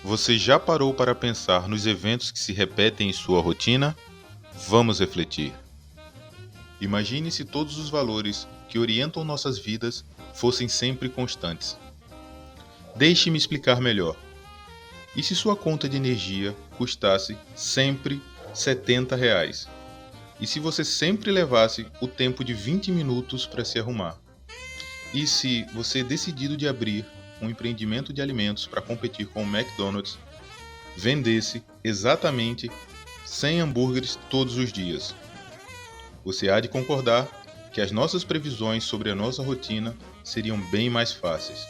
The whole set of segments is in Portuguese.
Você já parou para pensar nos eventos que se repetem em sua rotina? Vamos refletir. Imagine se todos os valores que orientam nossas vidas fossem sempre constantes. Deixe-me explicar melhor. E se sua conta de energia custasse sempre R$ 70? E se você sempre levasse o tempo de 20 minutos para se arrumar? E se você, decidido de abrir um empreendimento de alimentos para competir com o McDonald's, vendesse exatamente 100 hambúrgueres todos os dias? Você há de concordar que as nossas previsões sobre a nossa rotina seriam bem mais fáceis.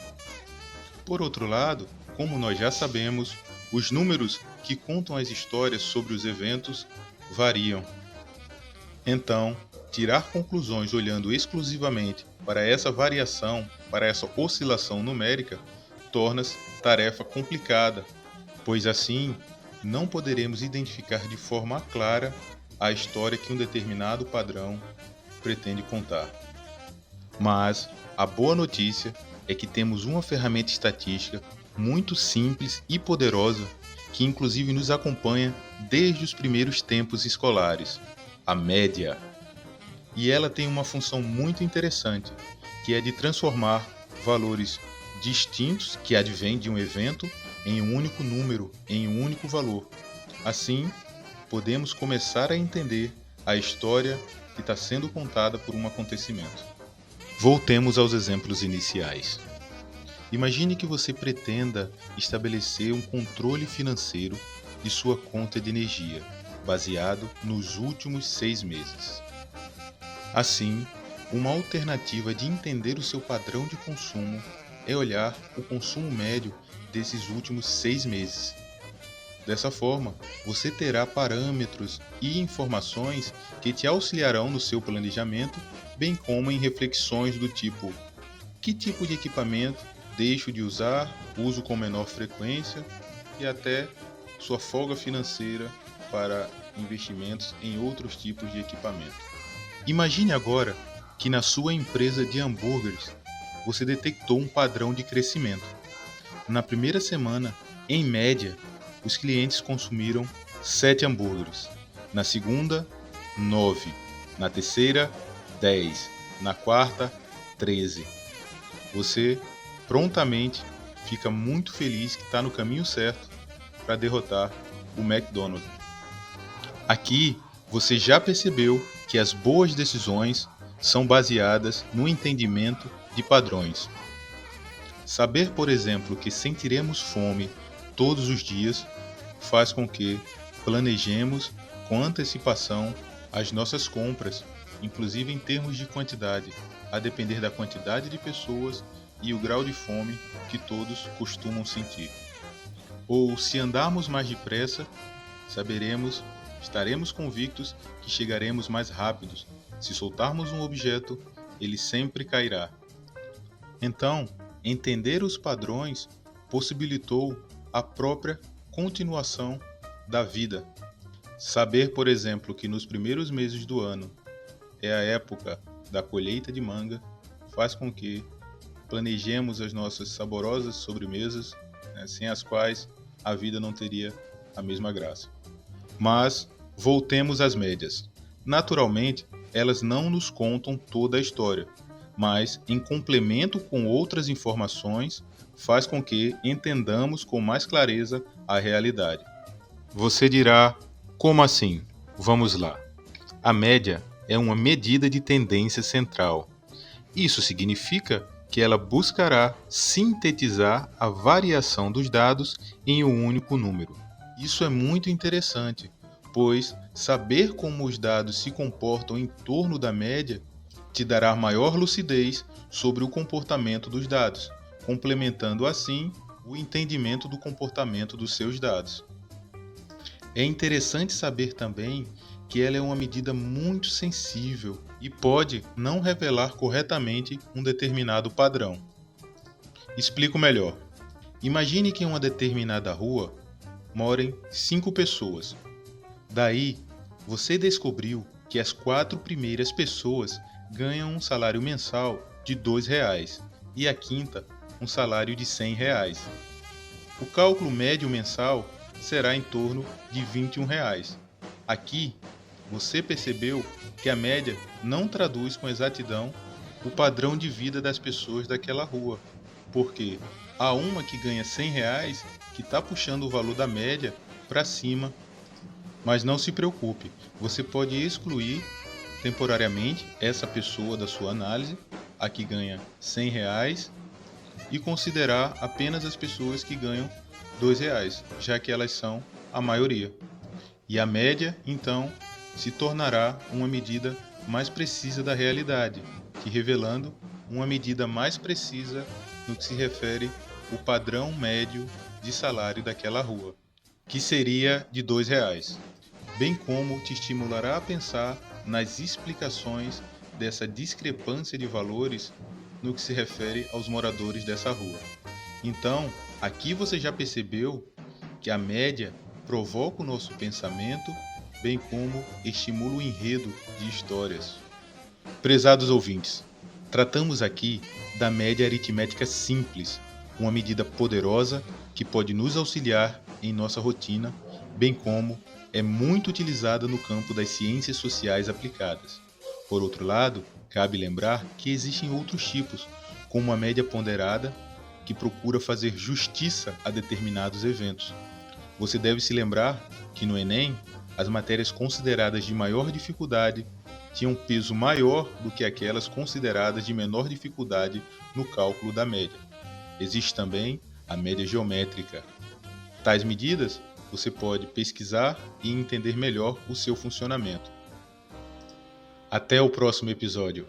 Por outro lado, como nós já sabemos, os números que contam as histórias sobre os eventos variam. Então, tirar conclusões olhando exclusivamente para essa variação, para essa oscilação numérica, torna-se tarefa complicada, pois assim não poderemos identificar de forma clara a história que um determinado padrão pretende contar. Mas a boa notícia é que temos uma ferramenta estatística muito simples e poderosa que inclusive nos acompanha desde os primeiros tempos escolares, a média. E ela tem uma função muito interessante, que é de transformar valores distintos que advêm de um evento em um único número, em um único valor. Assim, podemos começar a entender a história que está sendo contada por um acontecimento. Voltemos aos exemplos iniciais. Imagine que você pretenda estabelecer um controle financeiro de sua conta de energia, baseado nos últimos 6 meses. Assim, uma alternativa de entender o seu padrão de consumo é olhar o consumo médio desses últimos 6 meses. Dessa forma, você terá parâmetros e informações que te auxiliarão no seu planejamento, bem como em reflexões do tipo: que tipo de equipamento deixo de usar, uso com menor frequência, e até sua folga financeira para investimentos em outros tipos de equipamento. Imagine agora que na sua empresa de hambúrgueres você detectou um padrão de crescimento. Na primeira semana, em média, os clientes consumiram 7 hambúrgueres. Na segunda, 9. Na terceira, 10. Na quarta, 13. Você prontamente fica muito feliz que está no caminho certo para derrotar o McDonald's. Aqui você já percebeu que as boas decisões são baseadas no entendimento de padrões. Saber, por exemplo, que sentiremos fome todos os dias faz com que planejemos com antecipação as nossas compras, inclusive em termos de quantidade, a depender da quantidade de pessoas e o grau de fome que todos costumam sentir. Ou, se andarmos mais depressa, estaremos convictos que chegaremos mais rápidos. Se soltarmos um objeto, ele sempre cairá. Então, entender os padrões possibilitou a própria continuação da vida. Saber, por exemplo, que nos primeiros meses do ano é a época da colheita de manga faz com que planejemos as nossas saborosas sobremesas, sem as quais a vida não teria a mesma graça. Mas voltemos às médias. Naturalmente, elas não nos contam toda a história, mas, em complemento com outras informações, faz com que entendamos com mais clareza a realidade. Você dirá: como assim? Vamos lá. A média é uma medida de tendência central. Isso significa que ela buscará sintetizar a variação dos dados em um único número. Isso é muito interessante, pois saber como os dados se comportam em torno da média te dará maior lucidez sobre o comportamento dos dados, complementando assim o entendimento do comportamento dos seus dados. É interessante saber também que ela é uma medida muito sensível e pode não revelar corretamente um determinado padrão. Explico melhor. Imagine que em uma determinada rua morem 5 pessoas. Daí, você descobriu que as 4 primeiras pessoas ganham um salário mensal de R$ 2 e a quinta um salário de R$ 100. O cálculo médio mensal será em torno de R$ 21. Aqui, você percebeu que a média não traduz com exatidão o padrão de vida das pessoas daquela rua, porque há uma que ganha R$ 100 que está puxando o valor da média para cima. Mas não se preocupe, você pode excluir temporariamente essa pessoa da sua análise, a que ganha R$ 100, e considerar apenas as pessoas que ganham R$ 2, já que elas são a maioria. E a média, então, se tornará uma medida mais precisa da realidade, que revelando uma medida mais precisa no que se refere ao padrão médio de salário daquela rua, que seria de R$ 2, bem como te estimulará a pensar nas explicações dessa discrepância de valores no que se refere aos moradores dessa rua. Então, aqui você já percebeu que a média provoca o nosso pensamento, bem como estimula o enredo de histórias. Prezados ouvintes, tratamos aqui da média aritmética simples, uma medida poderosa que pode nos auxiliar em nossa rotina, bem como é muito utilizada no campo das ciências sociais aplicadas. Por outro lado, cabe lembrar que existem outros tipos, como a média ponderada, que procura fazer justiça a determinados eventos. Você deve se lembrar que no Enem, as matérias consideradas de maior dificuldade tinham peso maior do que aquelas consideradas de menor dificuldade no cálculo da média. Existe também a média geométrica. Tais medidas você pode pesquisar e entender melhor o seu funcionamento. Até o próximo episódio.